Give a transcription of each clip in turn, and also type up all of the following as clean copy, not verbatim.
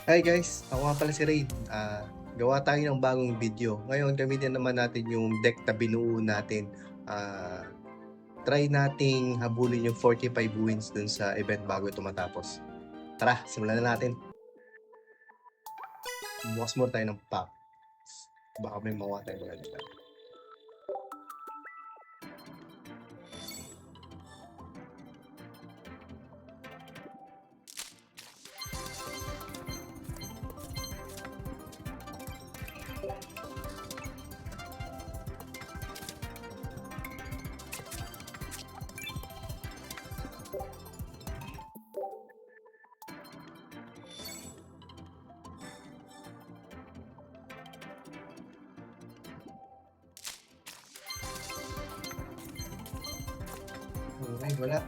Hi guys, ako nga pala si Raid. Gawa tayo ng bagong video. Ngayon, gamitin naman natin yung deck na binuo natin. Ah, Try nating habulin yung 45 wins dun sa event bago ito matapos. Tara, simulan na natin. Bukas muna tayo ng pack. Baka may makuha tayo maganda. Okay, wala.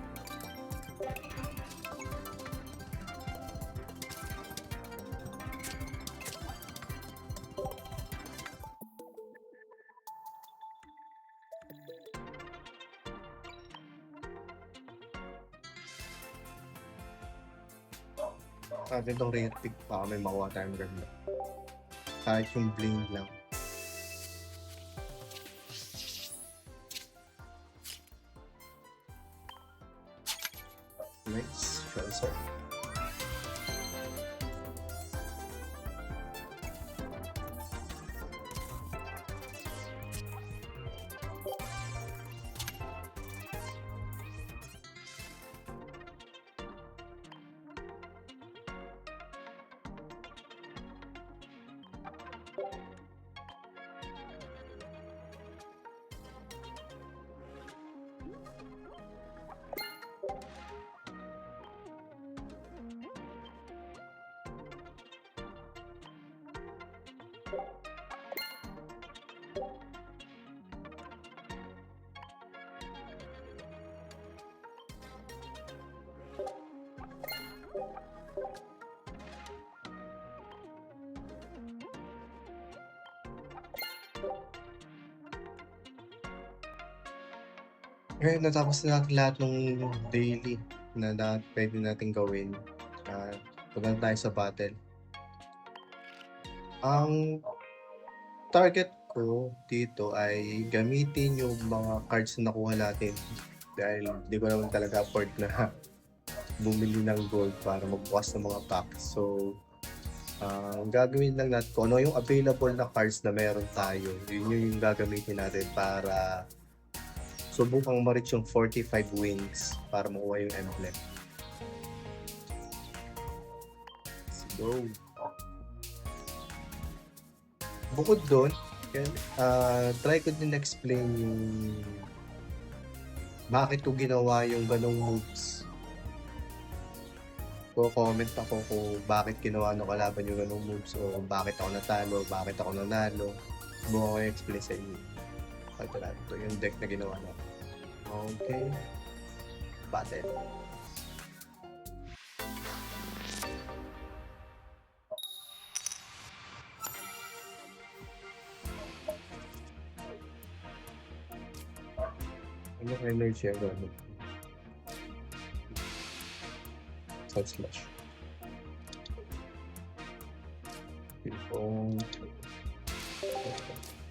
Natin itong rate pick, baka may makuha tayo maganda. Kahit yung bling lang. Nice, sure. Ngayon, natapos na natin lahat ng daily na pwede natin gawin. Punta na tayo sa battle. Ang target ko dito ay gamitin yung mga cards na nakuha natin dahil di ko naman talaga afford na bumili ng gold para magbukas ng mga packs. So, ang gagawin lang natin kung ano yung available na cards na meron tayo, yun yung gagamitin natin para subukang ma-reach yung 45 wins para makuha yung emblem. Let's go! Bukod doon, try ko din explain yung bakit ko ginawa yung ganong moves. Comment ako kung bakit ginawa ng kalaban yung ganong moves o bakit ako natalo, bakit ako nanalo. Buka ko explain sa inyo. Ito yung deck na ginawa natin. Okay. Battle. Ano yung energy ang gano'n? Side slash. Tipong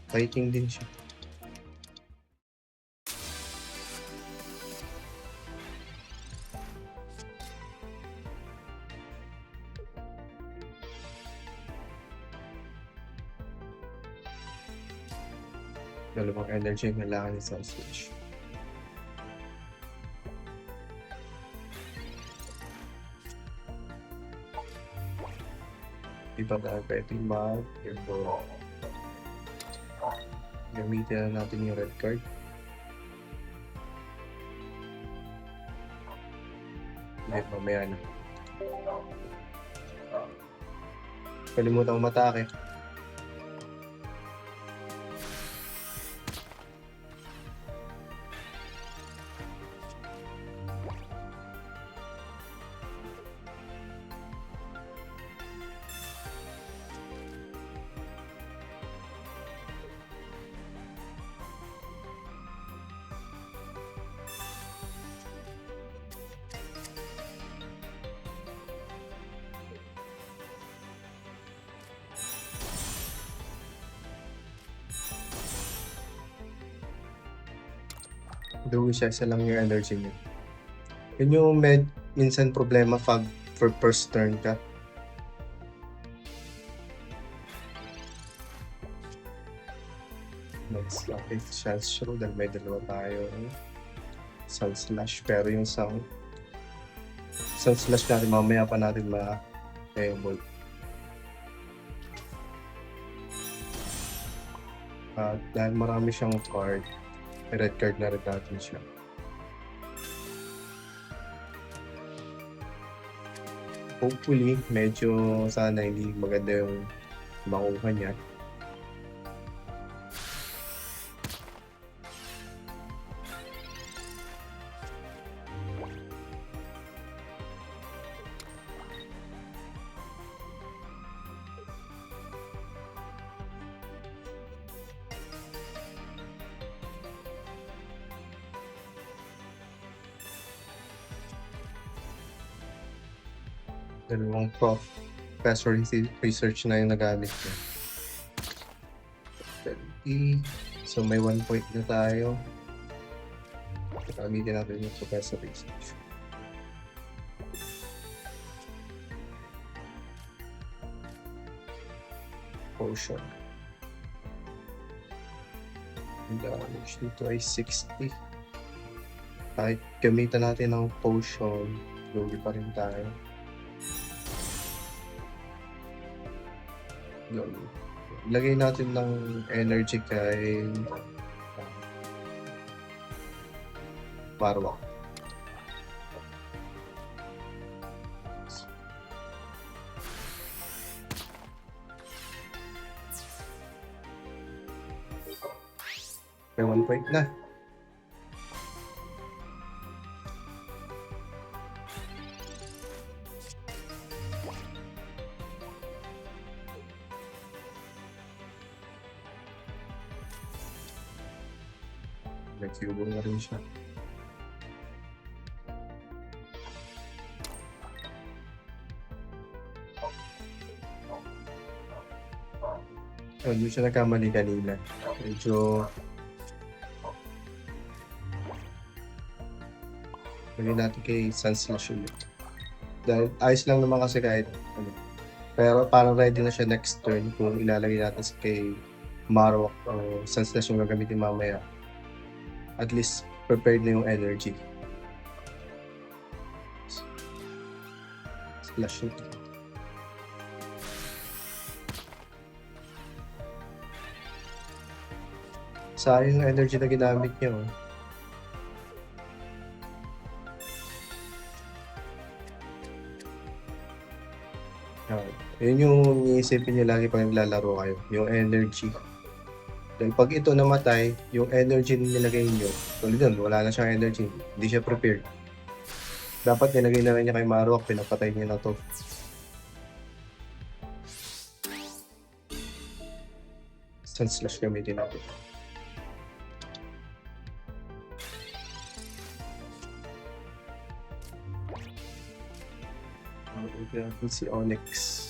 fighting din siya. Dalawang energy ang kailangan ni side slash. Di ba tayo pwede mag-evo? Gamitin na natin yung red card. Hindi, mamaya na. Kalimutan umatake. Lugi siya, isa lang yung energy niya. Yun yung minsan problema pag for first turn ka. Next okay, chance show dahil may dalawa tayo. Sun slash, pero yung sun slash natin mamaya pa natin ma-able. Dahil marami siyang card, red card na rin natin siya. Hopefully, medyo sana hindi maganda yung makuha niya. Dalawang professor research na yung nagamit niya. 30. So may 1 point na tayo. Gamitin natin yung professor research. Potion. Ang damage dito ay 60. Kahit gamitan natin ng potion, lugi pa rin tayo. Lagay natin ng energy kay Marowak. May 1 point na. Nag-cubo na rin siya. Hindi siya nagkamali kanina. Medyo lagyan natin kay Sun Slash ulit. Dahil ayos lang naman kasi kahit ano. Pero parang ready na siya next turn kung ilalagay natin kay Marowak o Sun Slash yung gagamitin mamaya. At least prepared na yung energy. Slash it. Sayang yung energy na ginamit niya. Yun yung iisipin niyo lagi pag naglalaro kayo, yung energy. Dahil pag ito namatay, yung energy na nilagay niyo, tulad yun, wala na siyang energy, hindi siya prepared. Dapat nilagay na rin niya kay Marowak, pinapatay niya na to. Sun Slash gamitin natin. Si Onyx.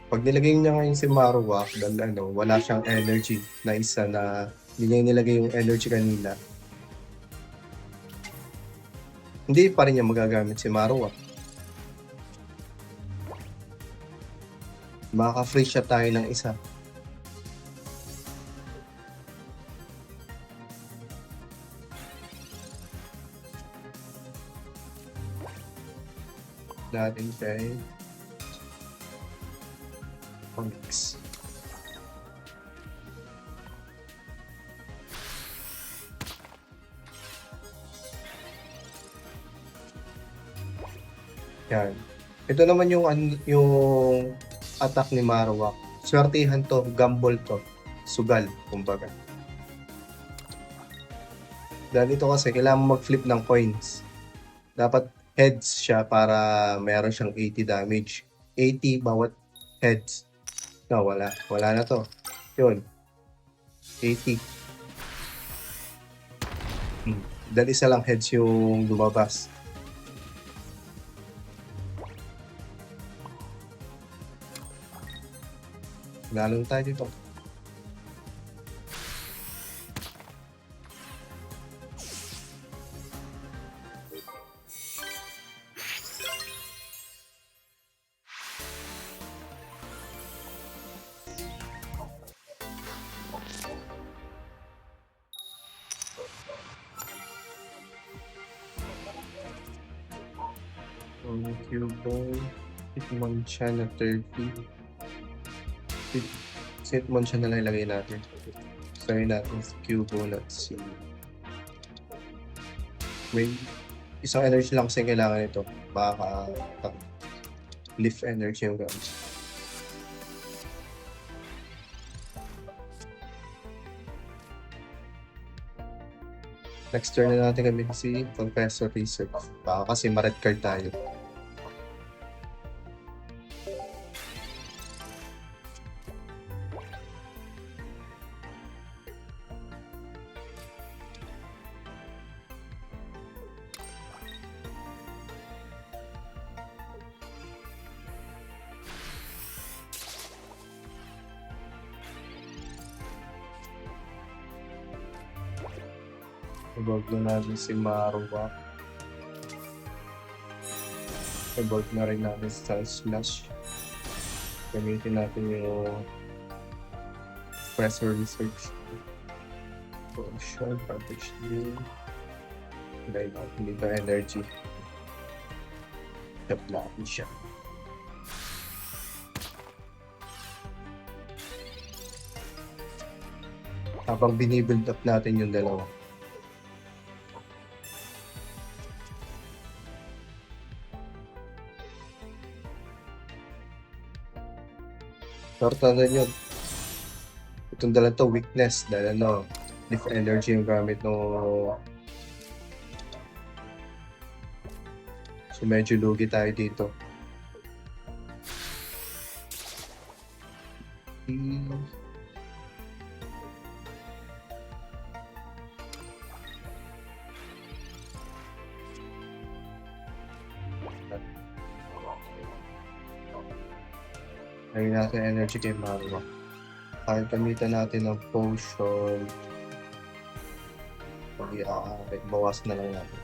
Pag nilagay niya ngayon si Marowak, dahil wala siyang energy na isa na hindi niya nilagay yung energy kanina, hindi pa rin niya magagamit si Marowak. Makaka-free siya tayo ng isa. Natin kay Onyx. Yan. Ito naman yung attack ni Marowak. Swertihan to, gamble to, sugal, kumbaga. Dahil ito kasi kailangan mag-flip ng coins. Dapat heads siya para meron siyang 80 damage. 80 bawat heads. No, wala na to. Yun. 80. Dahil isa lang heads yung lumabas. Lalong tayo dito. Cubone, Hitmonchan na 30. Hitmonchan na lang ilagay natin. Sabi natin si Cubone at si... May isang energy lang kasi kailangan ito. Baka lift energy yung gamit. Next turn na natin kami si Professor Research. Baka kasi ma-red card tayo. Evolve na natin si Marowak. Evolve na rin natin si Slash. Gamitin natin yung Pressure Research. Potion, Package Deal. Hindi ba energy? Tap natin siya. Habang binibuild up natin yung dalawa. Pero tandaan yun, itong dala to weakness dahil lift energy yung gamit no. So medyo lugi tayo dito. Lagyan natin energy kay Marowak. Kahit gamitan natin ng potion, bawas na lang natin.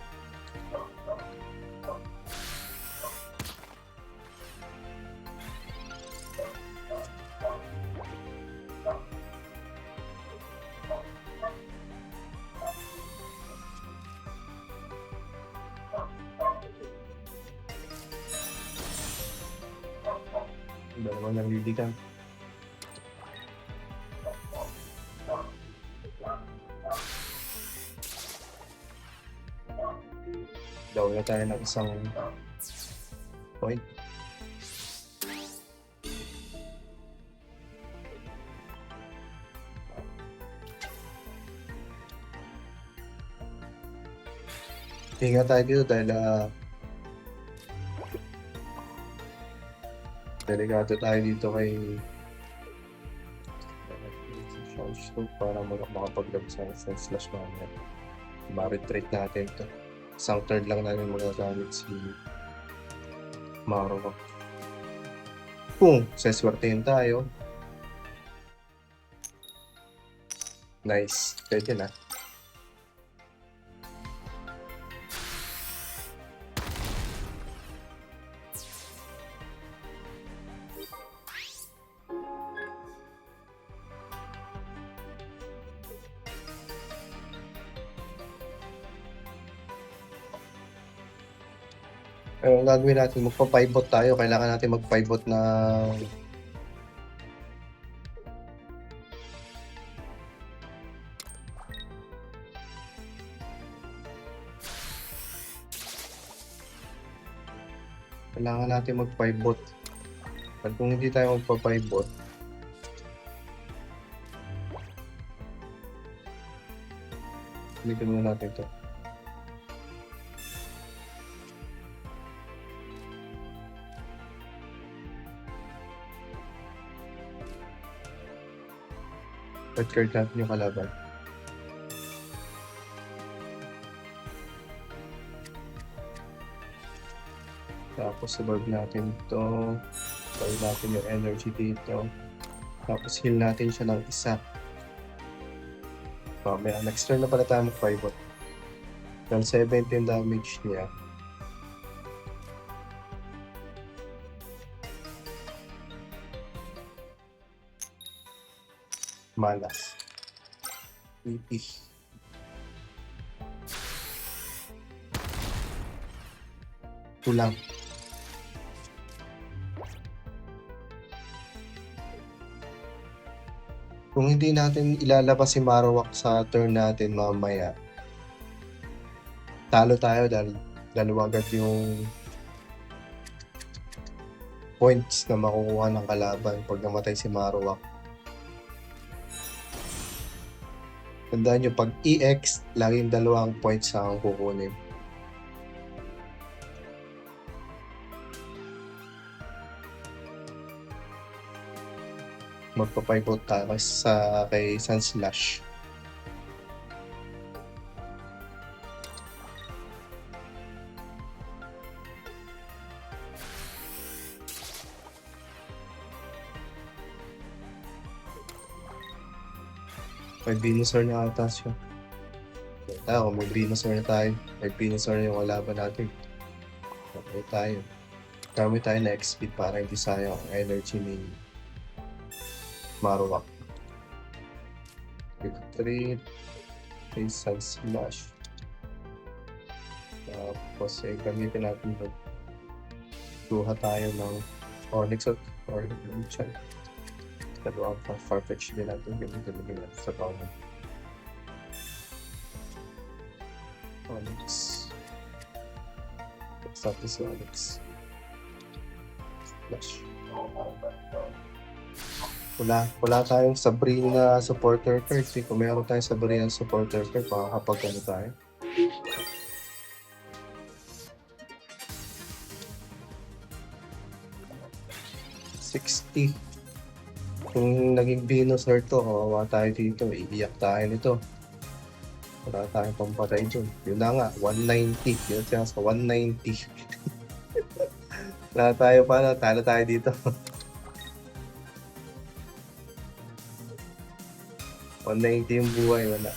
Dalawang nangliligan. Daw na tayo ng isang point. Hinga tayo dito dahil delikado tayo dito kay charge to para makapaglab sa Slash mamaya. Ma-retreat natin ito. Isang turn lang namin magagamit si Marowak. Kung seswertein tayo. Nice. Pwede na. Ang gagawin natin, magpa-pivot tayo. Kailangan natin mag-pivot na At kung hindi tayo magpa-pivot, ulitin muna natin ito. Red card natin yung kalaban. Tapos evolve natin ito. Evolve natin yung energy dito. Tapos heal natin siya ng isa. Mamaya, next turn na pala tayo mag-pivot. Ng 17 damage niya. Malas. EP. Ito lang. Kung hindi natin ilalabas si Marowak sa turn natin mamaya, talo tayo dahil dalawa agad yung points na makukuha ng kalaban pag namatay si Marowak. Tandaan nyo, pag EX, laging 2 points ang kukunin. Magpapipot tayo kay Sunslash. May Venusaur na ata siya. Kung may Venusaur na tayo, may Venusaur na yung kalaban natin. Okay tayo. Kami tayo na XP para hindi sayang ang energy ni Marowak. Victory. Okay, Sunslash. Tapos gamitin natin ito. Duha tayo ng Onyx or Lucian. Dalawang Farfetch din natin gamitin natin sa common. Onyx. Next up is Onyx. Flash. Wala tayong Sabrina supporter card. Kung meron tayong Sabrina supporter card, makakapag-ano tayo. $60. Kung naging Venusaur to, kawawa tayo dito. Iiyak tayo nito. Wala tayong pampatay dun. Yun na nga, 190. Yun siya sa 190. Wala tayo pa, talo tayo dito. 190 yung buhay, wala.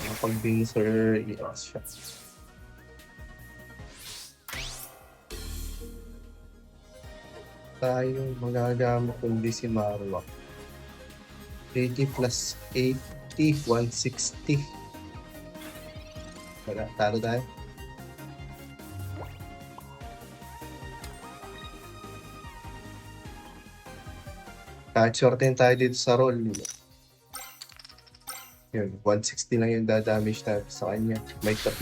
Kapag Venusaur, i-off siya. Tayo magagamit kundi si Marowak. 80 plus 80, 160. Wala, talo tayo. Kahit shorten tayo dito sa roll. Yun, 160 lang yung dadamage natin sa kanya.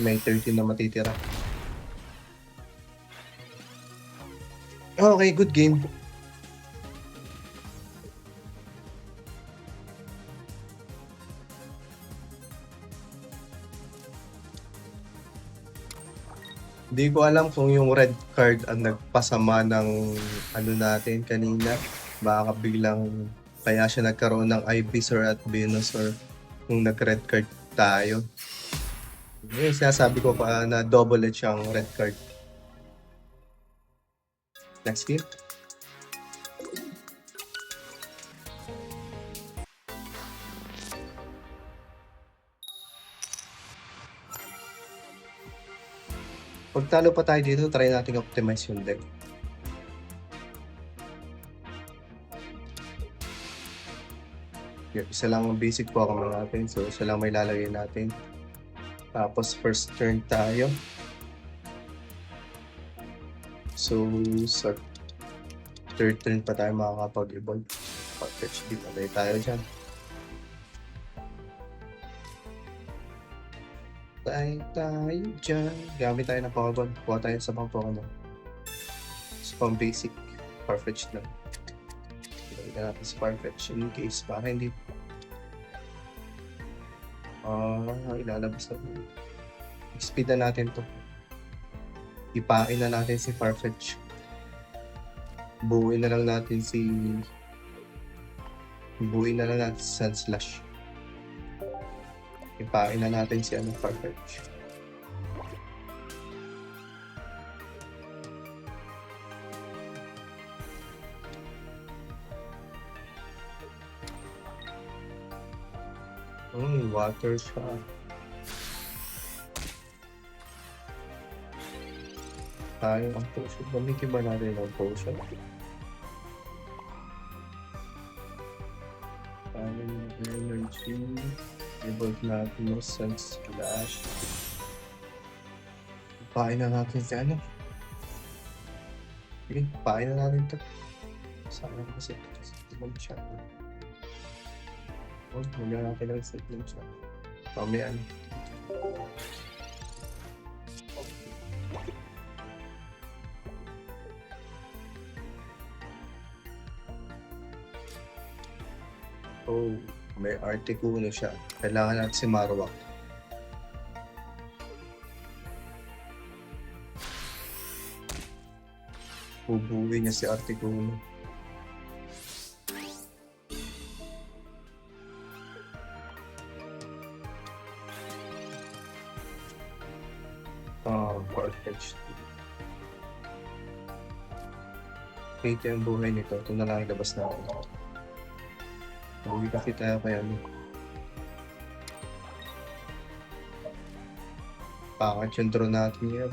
May 30 na matitira. Okay, good game. Hindi ko alam kung yung red card ang nagpasama ng ano natin kanina. Baka biglang kaya siya nagkaroon ng Ivysaur at Venusaur kung nag-red card tayo. Yung sinasabi ko pa na double edge ang red card. Next game. Pag talo pa tayo dito, try natin optimize yung deck. Isa lang ang basic Pokemon natin, so isa lang may lalagay natin. Tapos first turn tayo. So sa third turn pa tayo makakapag-evolve. Pag-fetch din alay tayo dyan. Tayo dyan. Gamit tayo ng Pokemon. Kuha tayo sa mga Pokemon. So pang basic, Farfetch lang. Ilagay natin sa Farfetch in case para hindi ilalabas natin. Speed na natin to. Ipain na natin si Farfetch. Buuin na lang natin si Sunslash. Ipain na natin si Farfetch. Water siya. Tayo ang potion. Gamitin ba natin ang potion? Tayo yung energy. Evolve natin yung Sun Splash. Pain na natin si ano. Sige, pain na natin ito. Sayang kasi ibang siya. Huwag natin lang sa ibang siya. Mamaya ano. May Articuno siya. Kailangan natin si Marowak. Bubuwi niya si Articuno. Farfetch'd. Ito yung buhay nito. Ito na lang ilabas natin. Uwi kasi tayo kaya pangat yung draw natin yan.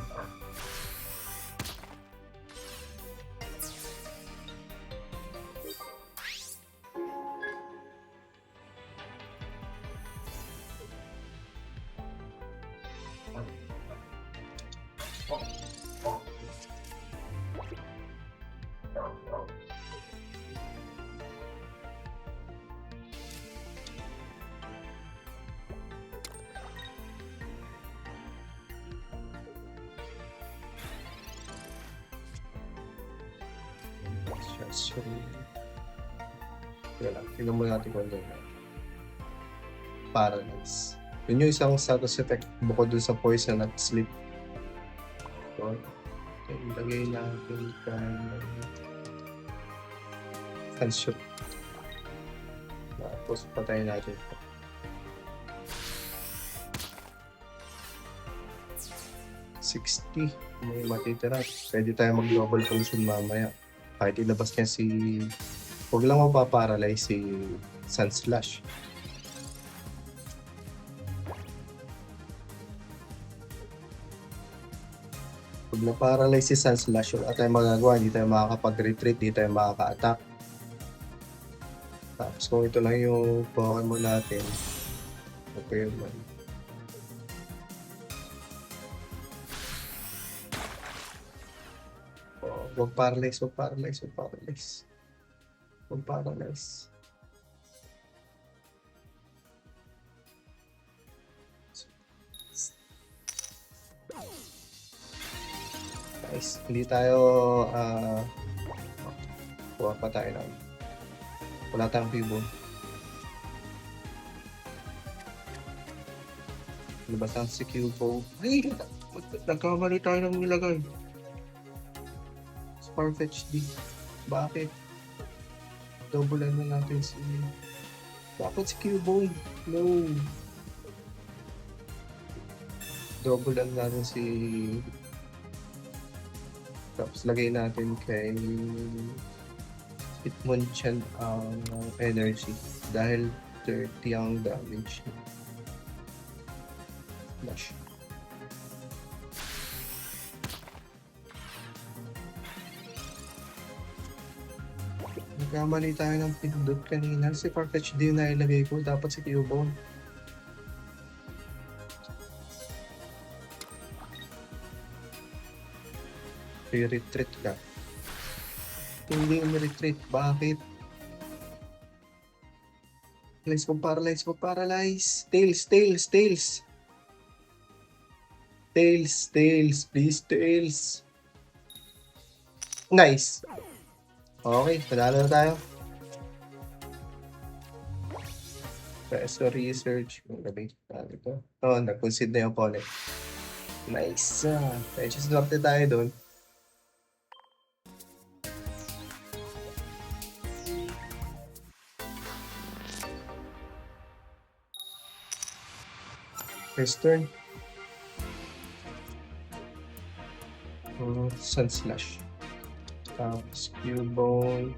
So, wala. Tingnan mo natin kung ano. Paralyze. Yun yung isang status effect bukod dun sa poison at sleep. So, ilagay natin Sunshoot. Tapos patayin natin ito. 60. May matitira. Pwede tayo mag-double potion mamaya. Kahit ilabas niya si... Huwag lang mapaparalyze si Sunslash. Pag na-paralyze si Sunslash, wala tayong magagawa. Hindi tayo makakapag-retreat, hindi tayo makaka-attack. Tapos kung ito lang yung Pokemon natin, okay man. Huwag paralyze. Nice. Hindi tayo kuha pa tayo lang. Wala tayong Pibon. Labas ang si Cubo. Ay! Nagkamali tayo ng nilagay. Farfetch'd. Bakit? Double na natin si... Bakit si Cubone? No! Double natin si... Tapos lagay natin kay... Hitmonchan ang energy. Dahil 30 ang damage. Flash. Nagkamali tayo ng pindot kanina. Si Farfetch'd din na ilagay ko. Dapat si Cubone. I-retreat ka. Hindi i-retreat. Bakit? Paralyze. Tails. Please, Tails. Nice. Okay, panalo na tayo. Preso research. Kung gabi natin ito. Nag-concede na yung opponent. Nice. Medyo swerte tayo doon. First turn. Sunslash. Tapos Cubone.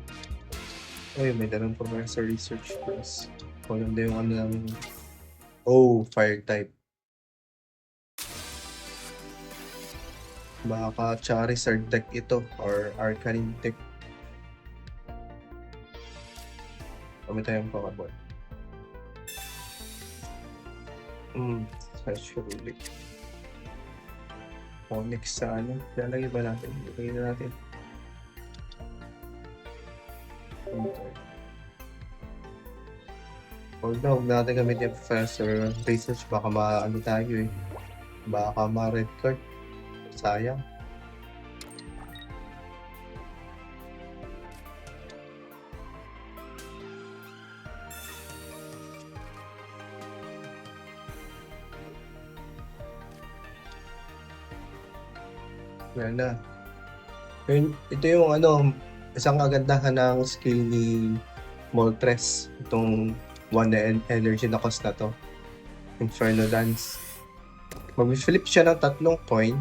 Ay, may dalang Professor Research Plus. Walang yung ano lang Oh, fire type. Baka Charizard deck ito or Arcanine deck. Kami tayong Pokemon. Special League. Onyx sa ano? Lalagay ba natin? Ilagay na natin. Huwag natin gamitin yung Professor Research. Baka maano tayo eh. Baka ma-red card. Sayang. Yan na. Ito yung ano, isang kagandahan ng skill ni Moltres. Itong 1 energy na cost na to. Inferno Dance. Mag-flip siya ng 3 coin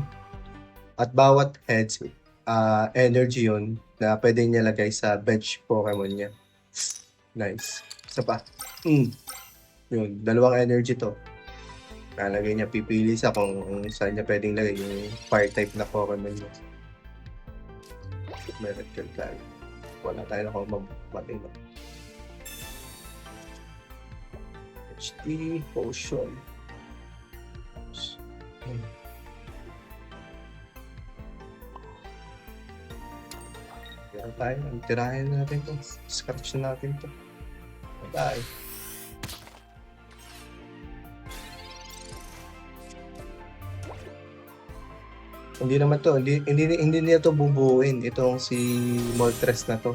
at bawat heads energy yun na pwede niya lagay sa bench Pokemon niya. Nice. Isa pa. Yun, 2 energy to. Nalagay niya, pipili sa kung saan niya pwedeng lagay yung fire type na Pokemon niya. Meron ka tayo. Wala tayo na kung mamatay na. HD Potion. Meron tayo. Tirahin natin to. Scratch natin to. Bye. Hindi naman to, hindi niya to bubuuin itong si Moltres na to.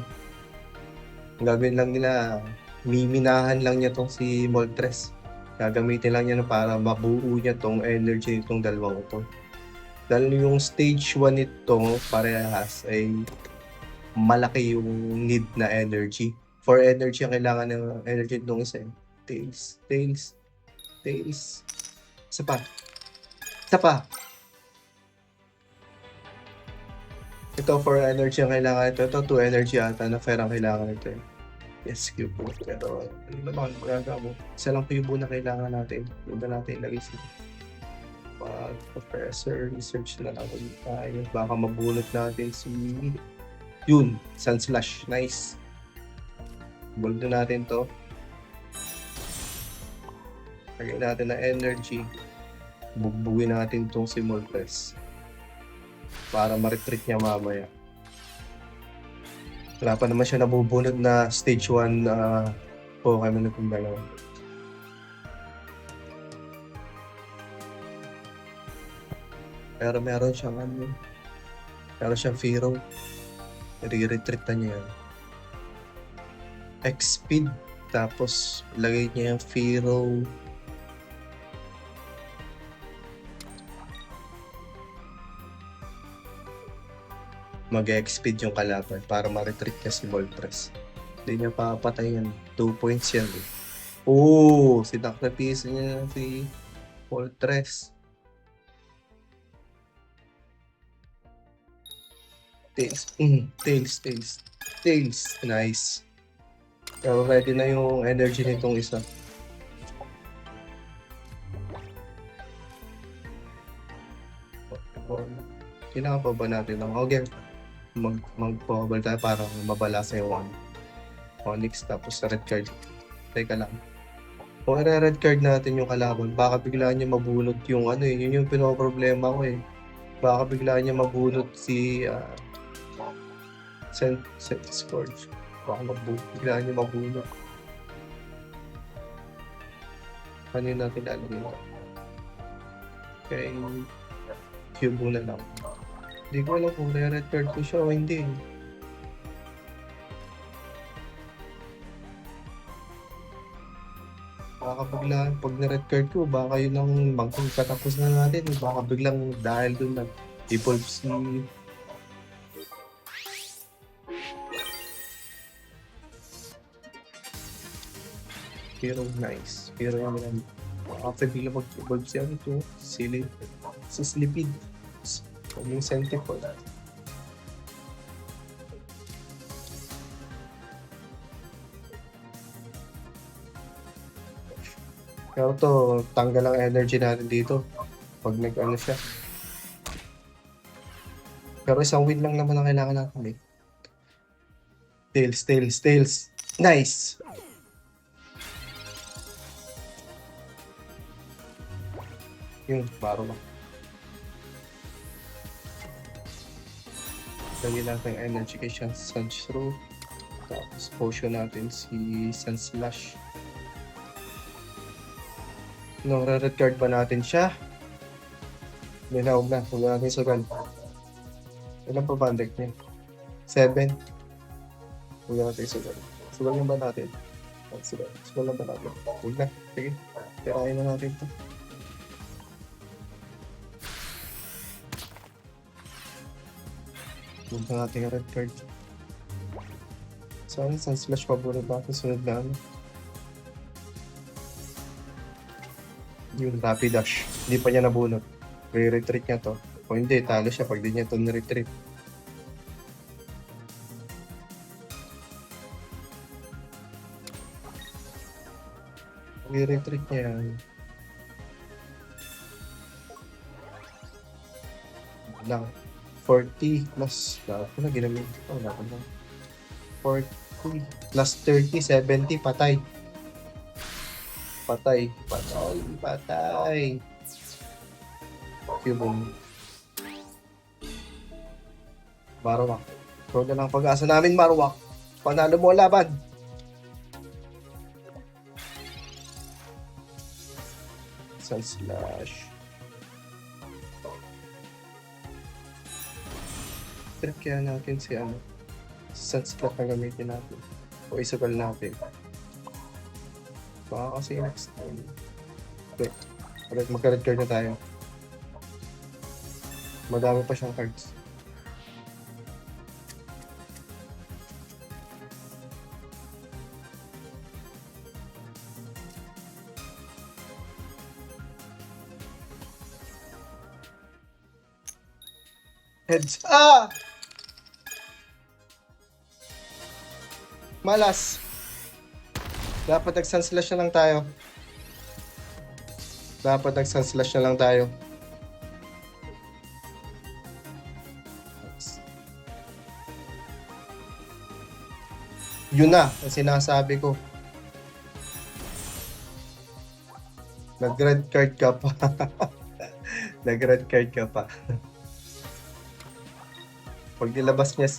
Ang gagawin lang nila, miminahan lang niya tong si Moltres. Gagamitin lang niya para mabuo niya tong energy nitong dalawang ito. Dahil yung stage 1 nito parehas ay malaki yung need na energy. For energy, ang kailangan ng energy nitong isa. Tails. Isa pa. Ito for energy ang kailangan ito. Ito 2 energy ata na fair ang kailangan ito. Yes, Cubo. Pero ano naman, magagawa mo. Isa lang Cubo na kailangan natin. Yung na natin ilagay sa Professor Research na lang ulit tayo. Baka mabunot natin si yun, Sunslash. Nice. Bold na natin to. Lagay natin na energy. Bugbugin natin tong si Moltres para ma-retreat niya mamaya. Wala pa naman siya nabubunod na stage 1 Pokemon na itong dalawa. Pero meron siyang Fearow. I-retreat na niya yan. X-Speed. Tapos lagay niya yung Fearow. Mag-exped yung kalaban para ma-retreat niya si Moltres. Hindi niya papatay yan. 2 points yan eh. Oh, sinakripiso niya si Moltres. Tails. Nice. Pero ready na yung energy nitong isa. Kailangan pa ba natin ng Auger? Mag-pokeball tayo para mabala sa yung Onyx tapos sa red card. Teka lang. Kung red card natin yung kalaban, baka biglaan niya mabunot yung yun yung pinoproblema ko eh. Baka biglaan niya mabunot si Scourge. Baka biglaan niya mabunot. Ano yun natin lalagay ito? Okay. Cubo na lang. Hindi ko alam kung red card ko siya o hindi. Baka biglang, pag na-red card ko, baka yun ang magkatapos na natin. Baka biglang dahil dun nag-evolve si Fearow. Nice. Fearow yung after biglang mag-evolve siya ito. Si Slipid. Yung Centipede. Pero to, tanggal ang energy natin dito. Pag nag-ano siya. Pero isang win lang naman ang kailangan natin eh. Tails. Nice! Yun, baro lang. Dali natin ang energy kay Sunshrew. Tapos potion natin si Sunslash. Nung red card ba natin siya? Hindi na, huwag na. Huwag na natin sugal. Ilan pa ba ang deck niya? 7. Huwag na natin sugal. Sugal na ba natin? Sugal na ba natin? Huwag na. Sige. Tirahin na natin ito. Huwag na natin yung red card. Sana Sunslash paborito natin sunod na ano. Yung Rapid Dash. Hindi pa niya nabunot. Re-retreat niya to. O hindi, talo siya pag di niya ito na-retreat. Re-retreat niya yan. Lang. 40 plus. Dapat ko na ginamit. Oh, dapat lang. 40 plus 30, 70. Patay. Cubone. Marowak. Ikaw na lang pag-asa namin, Marowak. Panalo mo ang laban. Sunslash. Trip kaya natin si ano. Sunslash na gamitin natin. O isugal natin. Baka kasi next time. Okay. Alright, magka-red card na tayo. Madami pa siyang cards. Heads. Ah! Malas. Dapat nag-sunslash na lang tayo. Yun na, ang sinasabi ko. Nag-red card ka pa. Pag nilabas niya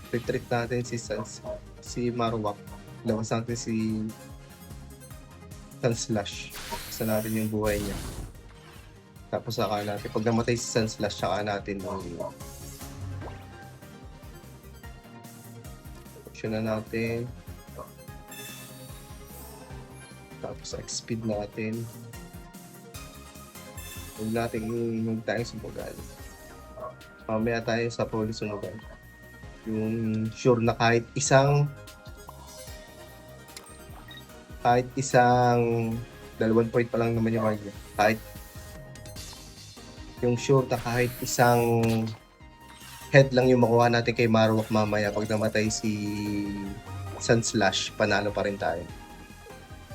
retreat natin si Marowak. Labas natin si Sunslash. Basta natin yung buhay niya. Tapos saka natin, pag namatay si Sunslash, saka natin option na natin. Tapos speed natin. Huwag tayong sumugal. Mamaya tayo sa police sumugal. Yung sure na kahit isang 2 point pa lang naman yung margin. Yung sure na kahit isang head lang yung makuha natin kay Marowak mamaya pag namatay si Sunslash, panalo pa rin tayo.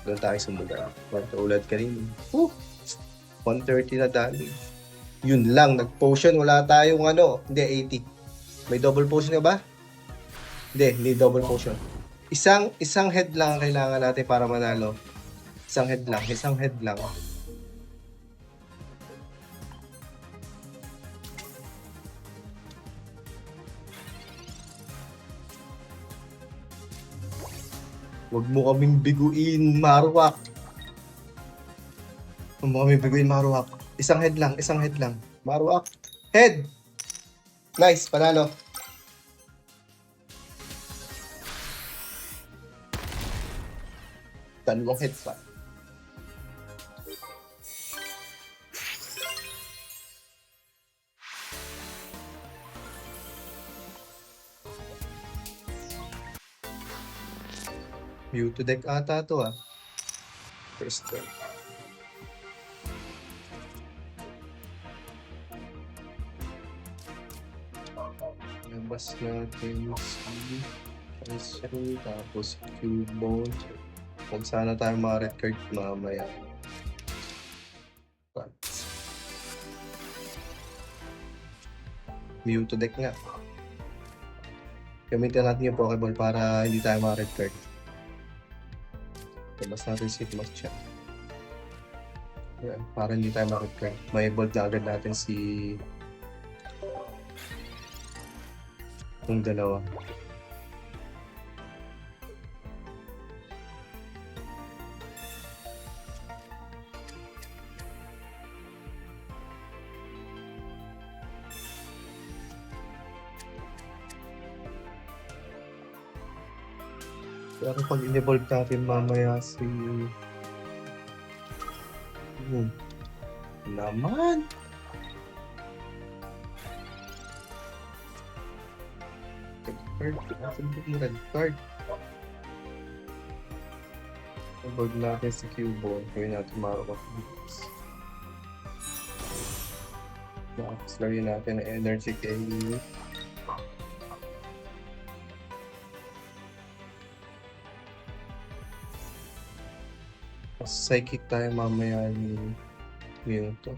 Doon tayo sumugal. Ulad ka rin. 130 na damage. Yun lang, nag-potion. Wala tayong hindi 80. May double potion ka ba? Hindi double potion. Isang head lang ang kailangan natin para manalo. Isang head lang. Huwag mo kaming biguin, Marowak. Isang head lang. Marowak. Head! Nice, panalo. Dalawang head pa. Mewtwo deck ata to First turn. Labas natin si Poison, tapos Cubone. Huwag sana tayo mga red card mamaya. Mewtwo deck nga. Gamitin natin yung Pokeball para hindi tayo mga red card. Labas natin si Hitmonchan. Yan, para hindi tayo mga red card. May evolve na agad natin si yung dalawa. Pero pag in-evolve natin mamaya si... Naman! Red card. Asan ba yung red card? Evolve natin si Cubone. Gawin natin Marowak. Tapos lagyan natin ang energy kay... Psychic tayo mamaya ni Mewtwo.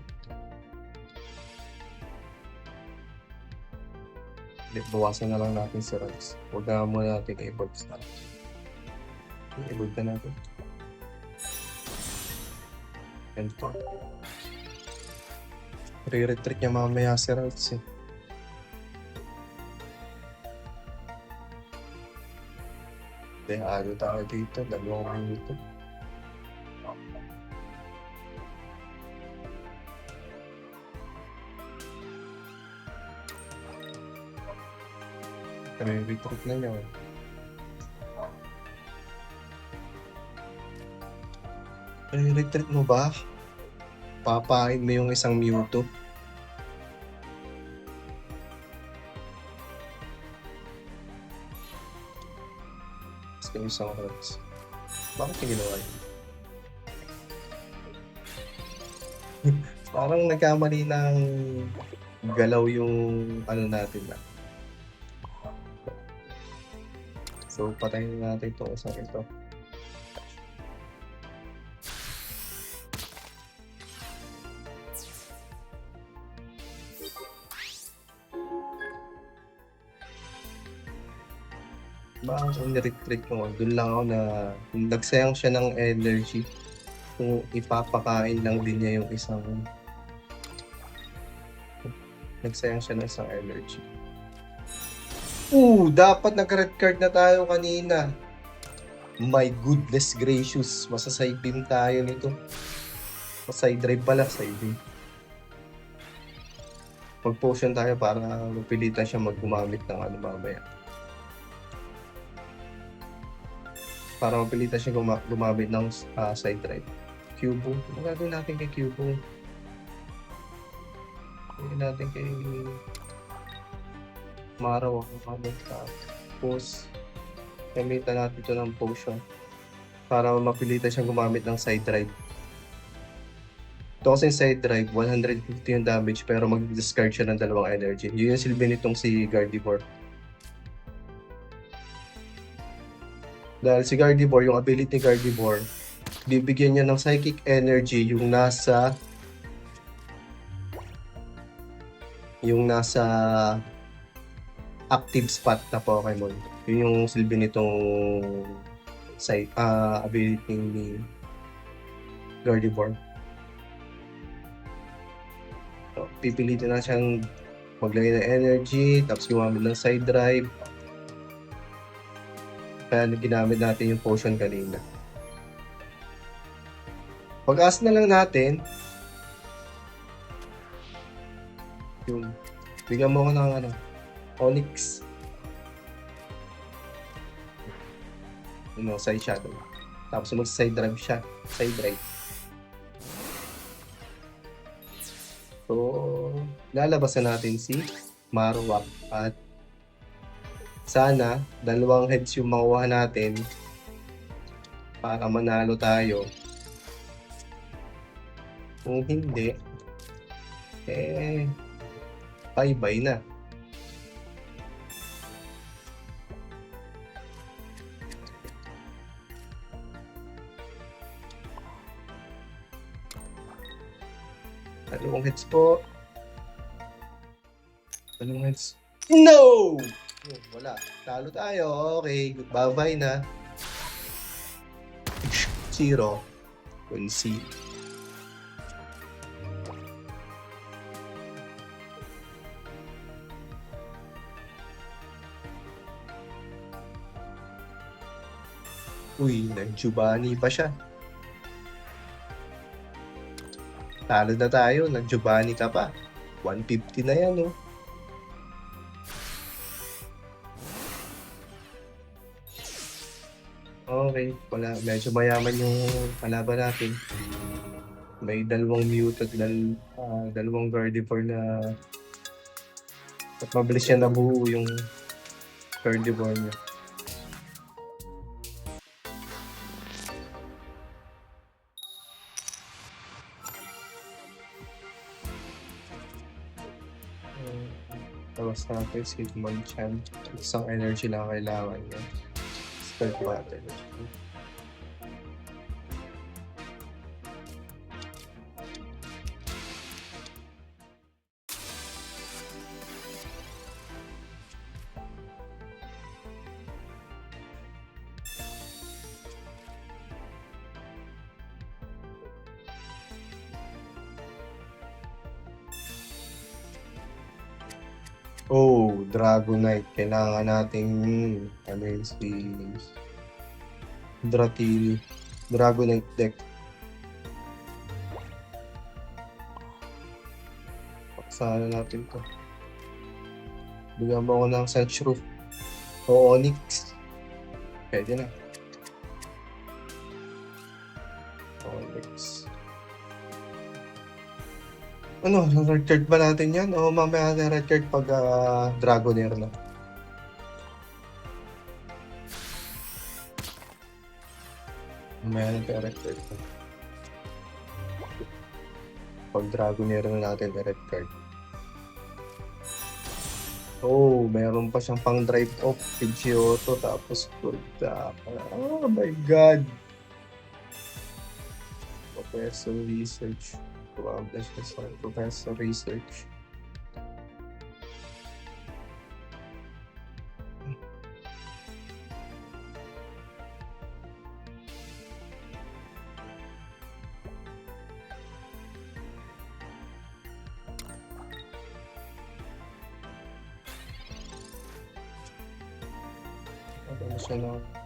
Bawasan na lang natin si Rals. Huwag na muna natin i-evolve na. I-evolve na natin. Enter. Re-retreat niya mamaya si Rals eh. Halo tayo dito. Dalawang minuto. Re-retreat na niya. Re-retreat mo ba? Papain mo yung isang Mewtwo. Tapos yung isang Rals. Bakit yung ginawa yun? Parang nagkamali ng galaw yung ano natin na. So, patayin natin itong isang ito. Bakit ang niretreat ko? Doon lang ako na nagsayang siya ng energy. Kung ipapakain lang din niya yung isang... Nagsayang siya ng isang energy. Dapat nag-red card na tayo kanina. My goodness gracious. Masaside beam tayo nito. Side drive pala, side beam. Mag-potion tayo para mapilitan siya mag-gumamit ng ano mamaya. Para mapilitan siya gumamit ng side drive. Cubone. Ano gagawin natin kay Cubone? Gagawin natin kay Marowak ang kamot. Tapos gamitan natin ito ng potion para mapilitan siyang gumamit ng side drive. Ito kasi side drive, 150 yung damage pero mag-discard siya ng dalawang energy. Yun yung silbi nitong si Gardevoir. Dahil si Gardevoir, yung ability ni Gardevoir, bibigyan niya ng psychic energy yung nasa active spot na Pokemon. Yun yung silbi nitong ability ni Gardevoir. So, pipilitin na siyang maglagay ng energy, tapos gumamit ng side drive. Kaya ginamit natin yung potion kanina. Pag-ask na lang natin, yung bigyan mo ko ng Onyx. Side shadow. Tapos mag-side drive siya. Side drive. So, lalabasan natin si Marowak at sana dalawang heads yung makuha natin para manalo tayo. Kung hindi, bye-bye na. Dalawang hits po. Dalawang hits. No! Oh, wala. Talo tayo. Okay. Bye-bye na. 0. Concede. Uy, nag-Giovanni pa siya. Talo na tayo. Nag-Giovanni ka pa. 150 na yan, oh. Okay, wala. Medyo mayaman yung kalaban natin. May dalawang muted, dalawang Gardevoir na at mabilis siya nabuo yung Gardevoir niya. Tawas natin si Hitmonchan. Isang energy lang kailangan niya. Start battle. Oh, Dragonite. Kailangan nating ano yun, si Dratini. Dragonite deck. Paksahan natin to. Bigyan mo ako ng Sandshrew o Onyx. Pwede na. Onyx. Ano, red card ba natin yan? O mamaya na red card pag Dragonair na. Mamaya na red card. Pag Dragonair na natin red card. Oh, meron pa siyang pang drive off, Pidgeotto, tapos oh my god! Professor Research. Publish this one. Professor Research.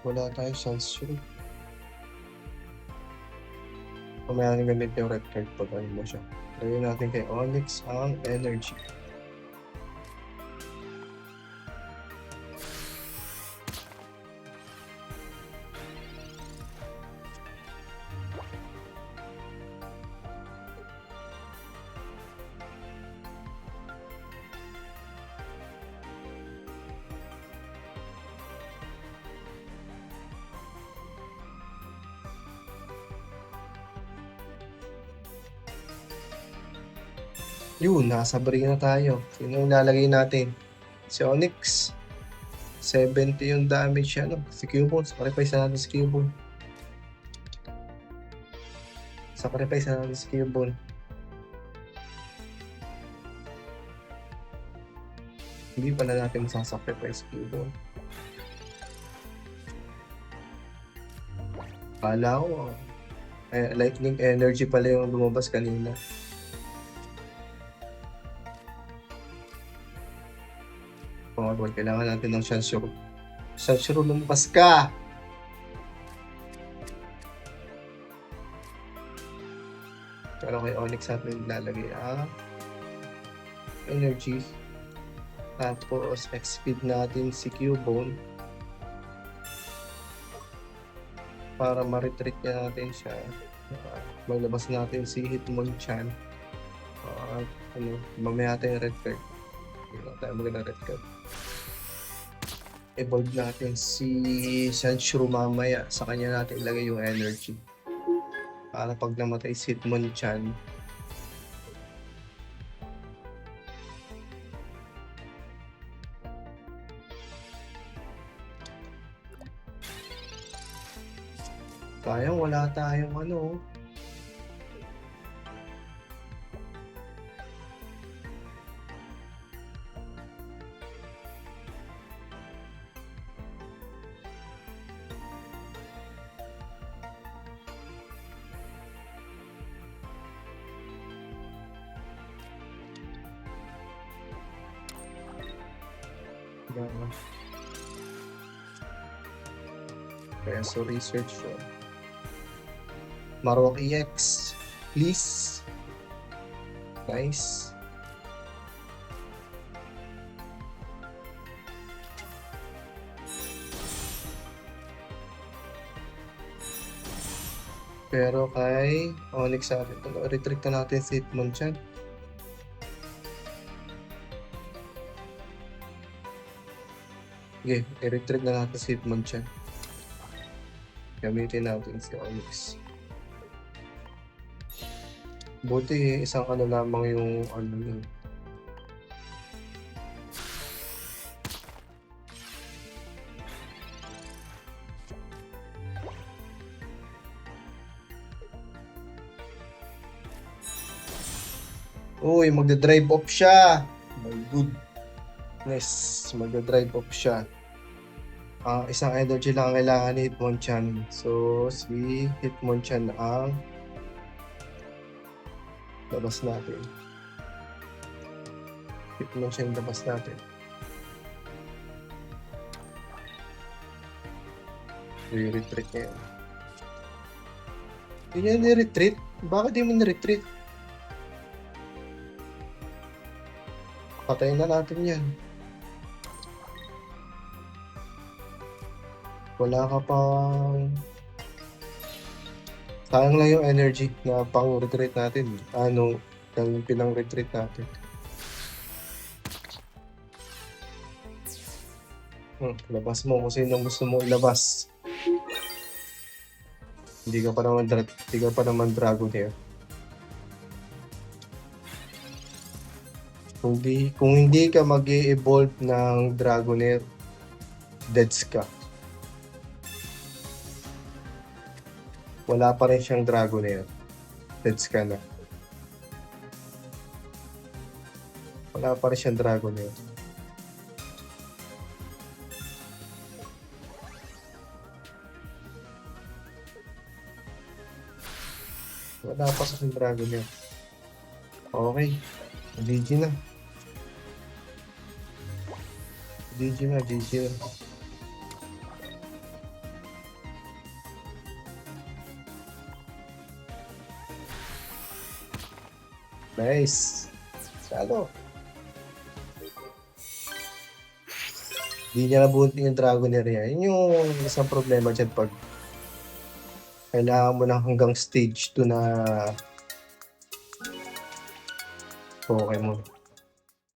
Wala tayong Sandshrew. Mamaya nang gamit yung red card pag ano mo siya. Lagyan natin kay Onyx ang energy. Yun, nasa break na tayo. Sino yung lalagay natin? Si Onyx. 70 yung damage siya, no? Si Cubone. Sacrifice na natin si Cubone. Sacrifice na natin si Cubone. Hindi pala natin masasacrifice si Cubone. Kala ko, lightning energy pala yung lumabas kanina. Kailangan natin ng Sandshrew. Sandshrew, lumabas ka! Pero kay Onyx natin lalagay energy. Tapos, X-speed natin si Cubone. Para ma-retreat niya natin siya. Maglabas natin si Hitmonchan. Mamaya natin yung red card. Hindi lang tayo maganda red card. Evolve natin si Sandshrew mamaya. Sa kanya natin ilagay yung energy. Para pag namatay si Hitmonchan, sayang wala tayong Kaya so research yun. Marowak EX, please. Nice. Pero kay Onyx sa atin, retreat na natin si Hitmonchan. Okay, i-retreat na natin si Hitmonchan. Gamitin natin si Onyx. Buti isang ano lamang yung ano yun. Uy, magda-drive off siya. My goodness, magda-drive off siya. Isang energy lang kailangan ni Hitmonchan. So, si Hitmonchan ang labas natin. Hitmonchan labas natin. I-retreat niya yan. Hindi niya ni-retreat? Bakit di mo ni-retreat? Patayin na natin yan. Wala ka pang... Sayang lang yung energy na pang-retreat natin. Yung pinang-retreat natin. Labas mo kung sino gusto mo ilabas. Hindi ka pa naman Dragonair. Kung hindi ka mag-e-evolve ng Dragonair, deads ka. Wala pa rin siyang Dragonair. Deads ka na. Wala pa rin siyang Dragonair. Wala pa siyang Dragonair. Okay. GG na. GG na. Nice. Salo. Hindi niya nabuti yung Dragonair niya. Yun yung isang problema dyan pag kailangan mo na hanggang stage 2 na Pokemon.